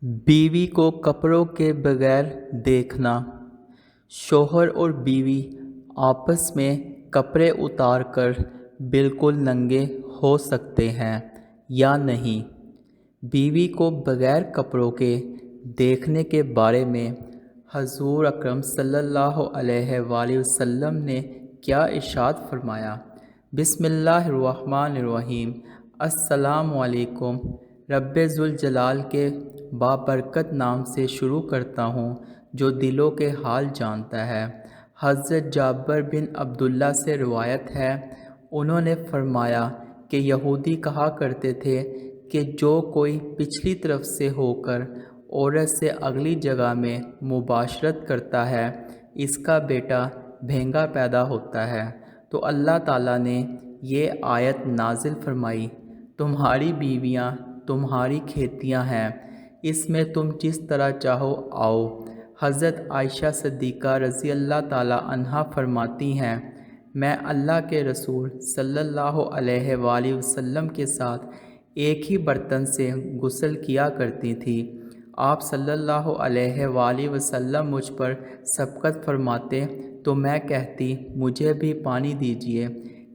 بیوی کو کپڑوں کے بغیر دیکھنا۔ شوہر اور بیوی آپس میں کپڑے اتار کر بالکل ننگے ہو سکتے ہیں یا نہیں؟ بیوی کو بغیر کپڑوں کے دیکھنے کے بارے میں حضور اکرم صلی اللہ علیہ وآلہ وسلم نے کیا ارشاد فرمایا؟ بسم اللہ الرحمن الرحیم۔ السلام علیکم۔ رب ذوالجلال کے بابرکت نام سے شروع کرتا ہوں جو دلوں کے حال جانتا ہے۔ حضرت جابر بن عبداللہ سے روایت ہے، انہوں نے فرمایا کہ یہودی کہا کرتے تھے کہ جو کوئی پچھلی طرف سے ہو کر عورت سے اگلی جگہ میں مباشرت کرتا ہے اس کا بیٹا بھینگا پیدا ہوتا ہے۔ تو اللہ تعالیٰ نے یہ آیت نازل فرمائی، تمہاری بیویاں تمہاری کھیتیاں ہیں، اس میں تم جس طرح چاہو آؤ۔ حضرت عائشہ صدیقہ رضی اللہ تعالیٰ عنہا فرماتی ہیں، میں اللہ کے رسول صلی اللہ علیہ وآلہ وسلم کے ساتھ ایک ہی برتن سے غسل کیا کرتی تھی۔ آپ صلی اللہ علیہ وآلہ وسلم مجھ پر سبقت فرماتے تو میں کہتی مجھے بھی پانی دیجیے۔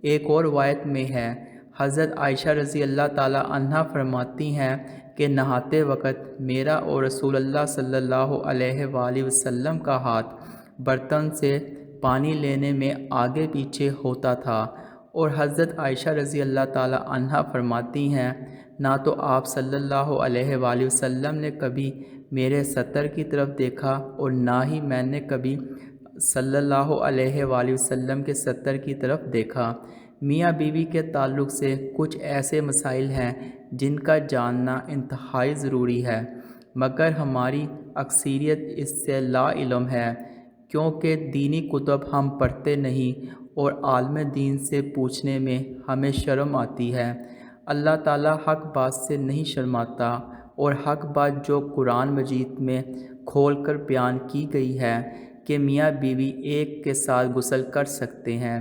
ایک اور روایت میں ہے، حضرت عائشہ رضی اللہ تعالیٰ عنہا فرماتی ہیں کہ نہاتے وقت میرا اور رسول اللہ صلی اللہ علیہ وآلہ وسلم کا ہاتھ برتن سے پانی لینے میں آگے پیچھے ہوتا تھا، اور حضرت عائشہ رضی اللہ تعالیٰ عنہا فرماتی ہیں نہ تو آپ صلی اللہ علیہ وآلہ وسلم نے کبھی میرے سطر کی طرف دیکھا اور نہ ہی میں نے کبھی صلی اللہ علیہ وآلہ وسلم کے سطر کی طرف دیکھا۔ میاں بیوی کے تعلق سے کچھ ایسے مسائل ہیں جن کا جاننا انتہائی ضروری ہے، مگر ہماری اکثریت اس سے لا علم ہے، کیونکہ دینی کتب ہم پڑھتے نہیں اور عالم دین سے پوچھنے میں ہمیں شرم آتی ہے۔ اللہ تعالیٰ حق بات سے نہیں شرماتا، اور حق بات جو قرآن مجید میں کھول کر بیان کی گئی ہے کہ میاں بیوی ایک کے ساتھ غسل کر سکتے ہیں،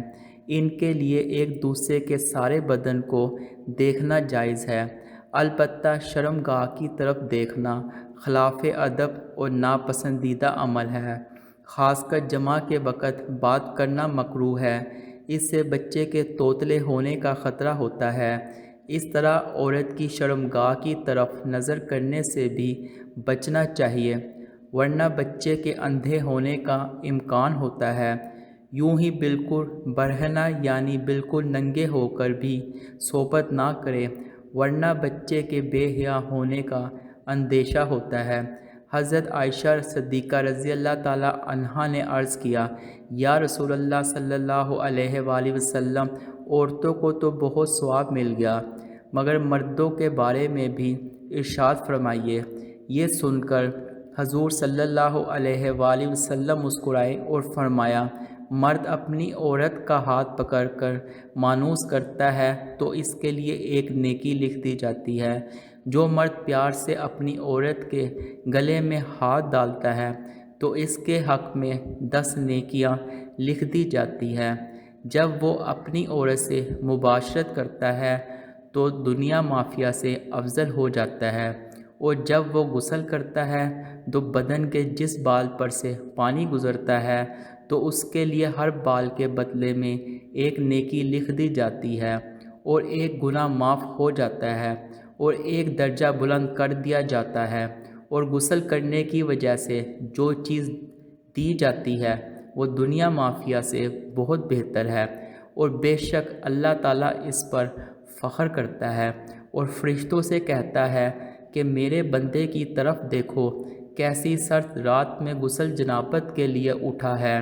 ان کے لیے ایک دوسرے کے سارے بدن کو دیکھنا جائز ہے، البتہ شرمگاہ کی طرف دیکھنا خلاف ادب اور ناپسندیدہ عمل ہے، خاص کر جمعہ کے وقت بات کرنا مکروہ ہے، اس سے بچے کے توتلے ہونے کا خطرہ ہوتا ہے۔ اس طرح عورت کی شرمگاہ کی طرف نظر کرنے سے بھی بچنا چاہیے، ورنہ بچے کے اندھے ہونے کا امکان ہوتا ہے۔ یوں ہی بالکل برہنہ یعنی بالکل ننگے ہو کر بھی صحبت نہ کرے، ورنہ بچے کے بے حیا ہونے کا اندیشہ ہوتا ہے۔ حضرت عائشہ صدیقہ رضی اللہ تعالیٰ عنہا نے عرض کیا، یا رسول اللہ صلی اللہ علیہ وآلہ وسلم، عورتوں کو تو بہت ثواب مل گیا، مگر مردوں کے بارے میں بھی ارشاد فرمائیے۔ یہ سن کر حضور صلی اللہ علیہ وآلہ وسلم مسکرائے اور فرمایا، مرد اپنی عورت کا ہاتھ پکڑ کر مانوس کرتا ہے تو اس کے لیے ایک نیکی لکھ دی جاتی ہے، جو مرد پیار سے اپنی عورت کے گلے میں ہاتھ ڈالتا ہے تو اس کے حق میں 10 نیکیاں لکھ دی جاتی ہے۔ جب وہ اپنی عورت سے مباشرت کرتا ہے تو دنیا مافیا سے افضل ہو جاتا ہے، اور جب وہ غسل کرتا ہے تو بدن کے جس بال پر سے پانی گزرتا ہے تو اس کے لیے ہر بال کے بدلے میں ایک نیکی لکھ دی جاتی ہے، اور ایک گناہ معاف ہو جاتا ہے، اور ایک درجہ بلند کر دیا جاتا ہے۔ اور غسل کرنے کی وجہ سے جو چیز دی جاتی ہے وہ دنیا مافیا سے بہت بہتر ہے، اور بے شک اللہ تعالیٰ اس پر فخر کرتا ہے اور فرشتوں سے کہتا ہے کہ میرے بندے کی طرف دیکھو، کیسی سرد رات میں غسل جنابت کے لیے اٹھا ہے،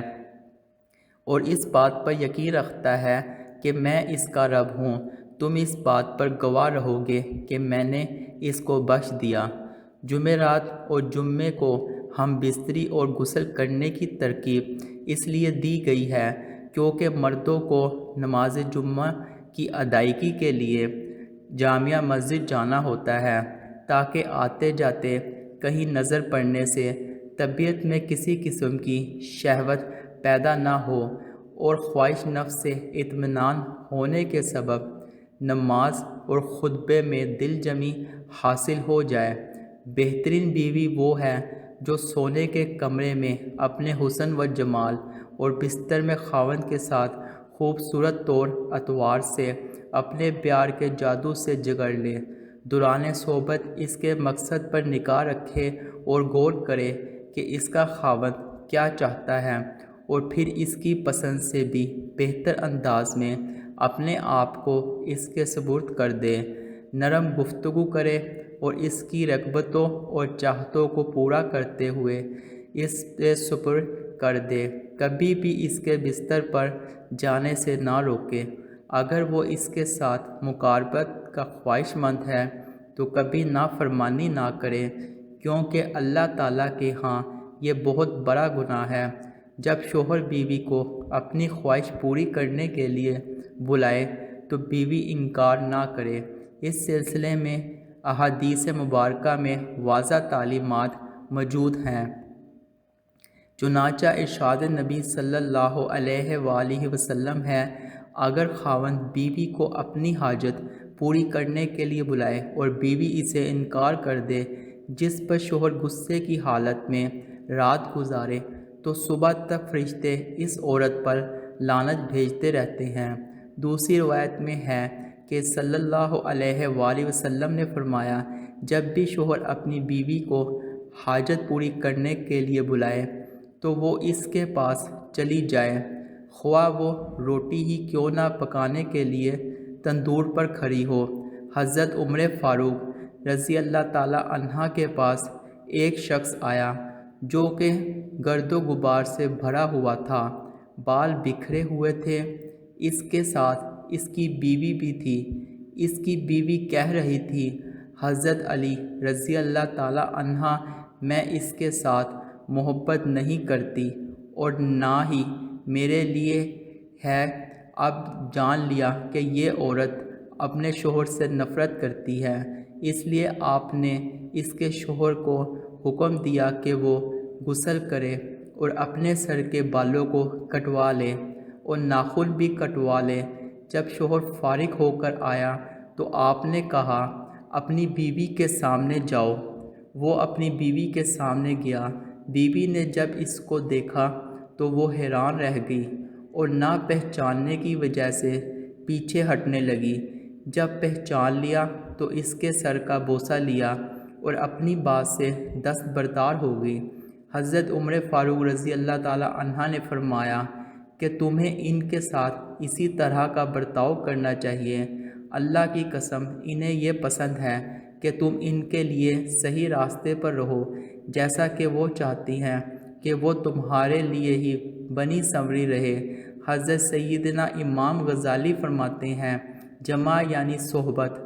اور اس بات پر یقین رکھتا ہے کہ میں اس کا رب ہوں۔ تم اس بات پر گواہ رہو گے کہ میں نے اس کو بخش دیا۔ جمعرات اور جمعے کو ہم بستری اور غسل کرنے کی ترغیب اس لیے دی گئی ہے کیونکہ مردوں کو نماز جمعہ کی ادائیگی کے لیے جامع مسجد جانا ہوتا ہے، تاکہ آتے جاتے کہیں نظر پڑنے سے طبیعت میں کسی قسم کی شہوت پیدا نہ ہو، اور خواہش نفس سے اطمینان ہونے کے سبب نماز اور خطبے میں دل جمی حاصل ہو جائے۔ بہترین بیوی وہ ہے جو سونے کے کمرے میں اپنے حسن و جمال اور بستر میں خاوند کے ساتھ خوبصورت طور اطوار سے اپنے پیار کے جادو سے جگڑ لے، دوران صحبت اس کے مقصد پر نگاہ رکھے اور غور کرے کہ اس کا خاوند کیا چاہتا ہے، اور پھر اس کی پسند سے بھی بہتر انداز میں اپنے آپ کو اس کے سپرد کر دے، نرم گفتگو کرے اور اس کی رغبتوں اور چاہتوں کو پورا کرتے ہوئے اس کے سپرد کر دے، کبھی بھی اس کے بستر پر جانے سے نہ روکے۔ اگر وہ اس کے ساتھ مقاربت کا خواہش مند ہے تو کبھی نافرمانی نہ کرے، کیونکہ اللہ تعالیٰ کے ہاں یہ بہت بڑا گناہ ہے۔ جب شوہر بیوی کو اپنی خواہش پوری کرنے کے لیے بلائے تو بیوی انکار نہ کرے۔ اس سلسلے میں احادیث مبارکہ میں واضح تعلیمات موجود ہیں۔ چنانچہ ارشاد نبی صلی اللہ علیہ وآلہ وسلم ہے، اگر خاوند بیوی کو اپنی حاجت پوری کرنے کے لیے بلائے اور بیوی اسے انکار کر دے، جس پر شوہر غصے کی حالت میں رات گزارے، تو صبح تک فرشتے اس عورت پر لعنت بھیجتے رہتے ہیں۔ دوسری روایت میں ہے کہ صلی اللہ علیہ وآلہ وسلم نے فرمایا، جب بھی شوہر اپنی بیوی کو حاجت پوری کرنے کے لیے بلائے تو وہ اس کے پاس چلی جائے، خواہ وہ روٹی ہی کیوں نہ پکانے کے لیے تندور پر کھڑی ہو۔ حضرت عمر فاروق رضی اللہ تعالیٰ عنہ کے پاس ایک شخص آیا جو کہ گرد و غبار سے بھرا ہوا تھا، بال بکھرے ہوئے تھے، اس کے ساتھ اس کی بیوی بھی تھی۔ اس کی بیوی کہہ رہی تھی، حضرت علی رضی اللہ تعالیٰ عنہ، میں اس کے ساتھ محبت نہیں کرتی اور نہ ہی میرے لیے ہے۔ اب جان لیا کہ یہ عورت اپنے شوہر سے نفرت کرتی ہے، اس لیے آپ نے اس کے شوہر کو حکم دیا کہ وہ غسل کرے اور اپنے سر کے بالوں کو کٹوا لے اور ناخن بھی کٹوا لے۔ جب شوہر فارغ ہو کر آیا تو آپ نے کہا، اپنی بیوی کے سامنے جاؤ۔ وہ اپنی بیوی کے سامنے گیا۔ بیوی نے جب اس کو دیکھا تو وہ حیران رہ گئی اور نہ پہچاننے کی وجہ سے پیچھے ہٹنے لگی۔ جب پہچان لیا تو اس کے سر کا بوسہ لیا اور اپنی بات سے دستبردار ہو گئی۔ حضرت عمر فاروق رضی اللہ تعالیٰ عنہ نے فرمایا کہ تمہیں ان کے ساتھ اسی طرح کا برتاؤ کرنا چاہیے۔ اللہ کی قسم انہیں یہ پسند ہے کہ تم ان کے لیے صحیح راستے پر رہو، جیسا کہ وہ چاہتی ہیں کہ وہ تمہارے لیے ہی بنی سنوری رہے۔ حضرت سیدنا امام غزالی فرماتے ہیں، جمع یعنی صحبت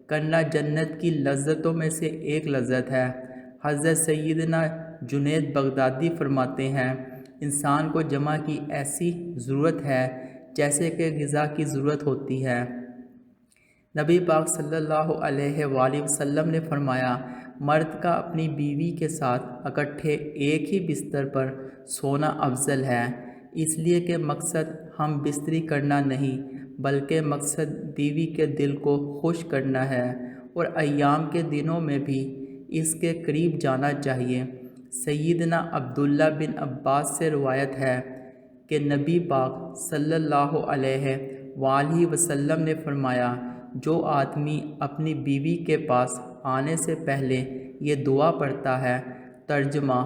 کرنا جنت کی لذتوں میں سے ایک لذت ہے۔ حضرت سیدنا جنید بغدادی فرماتے ہیں، انسان کو جمع کی ایسی ضرورت ہے جیسے کہ غذا کی ضرورت ہوتی ہے۔ نبی پاک صلی اللہ علیہ وآلہ وسلم نے فرمایا، مرد کا اپنی بیوی کے ساتھ اکٹھے ایک ہی بستر پر سونا افضل ہے، اس لیے کہ مقصد ہم بستری کرنا نہیں بلکہ مقصد بیوی کے دل کو خوش کرنا ہے، اور ایام کے دنوں میں بھی اس کے قریب جانا چاہیے۔ سیدنا عبداللہ بن عباس سے روایت ہے کہ نبی پاک صلی اللہ علیہ وآلہ وسلم نے فرمایا، جو آدمی اپنی بیوی کے پاس آنے سے پہلے یہ دعا پڑھتا ہے، ترجمہ،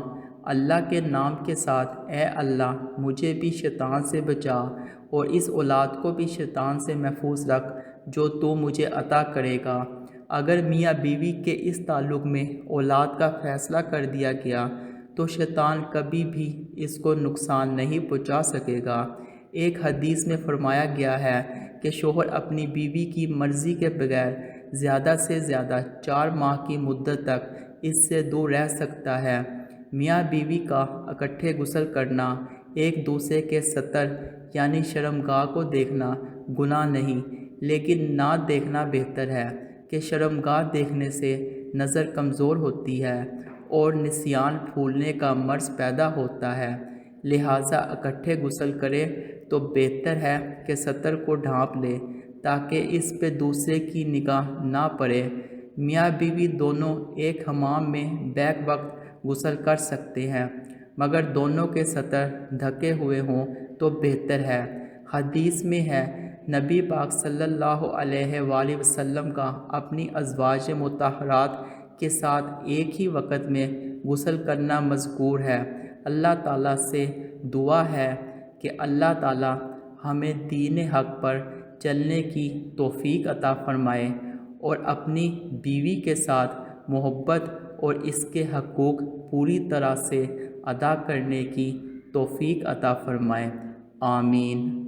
اللہ کے نام کے ساتھ، اے اللہ مجھے بھی شیطان سے بچا اور اس اولاد کو بھی شیطان سے محفوظ رکھ جو تو مجھے عطا کرے گا۔ اگر میاں بیوی کے اس تعلق میں اولاد کا فیصلہ کر دیا گیا تو شیطان کبھی بھی اس کو نقصان نہیں پہنچا سکے گا۔ ایک حدیث میں فرمایا گیا ہے کہ شوہر اپنی بیوی کی مرضی کے بغیر زیادہ سے زیادہ 4 ماہ کی مدت تک اس سے دور رہ سکتا ہے۔ میاں بیوی کا اکٹھے غسل کرنا، ایک دوسرے کے ستر یعنی شرمگاہ کو دیکھنا گناہ نہیں، لیکن نہ دیکھنا بہتر ہے کہ شرمگاہ دیکھنے سے نظر کمزور ہوتی ہے اور نسیان بھولنے کا مرض پیدا ہوتا ہے، لہٰذا اکٹھے غسل کرے تو بہتر ہے کہ ستر کو ڈھانپ لے تاکہ اس پہ دوسرے کی نگاہ نہ پڑے۔ میاں بیوی دونوں ایک حمام میں بیک وقت غسل کر سکتے ہیں، مگر دونوں کے سطر ڈھکے ہوئے ہوں تو بہتر ہے۔ حدیث میں ہے، نبی پاک صلی اللہ علیہ وآلہ وسلم کا اپنی ازواج مطہرات کے ساتھ ایک ہی وقت میں غسل کرنا مذکور ہے۔ اللہ تعالیٰ سے دعا ہے کہ اللہ تعالیٰ ہمیں دین حق پر چلنے کی توفیق عطا فرمائے اور اپنی بیوی کے ساتھ محبت اور اس کے حقوق پوری طرح سے ادا کرنے کی توفیق عطا فرمائے۔ آمین۔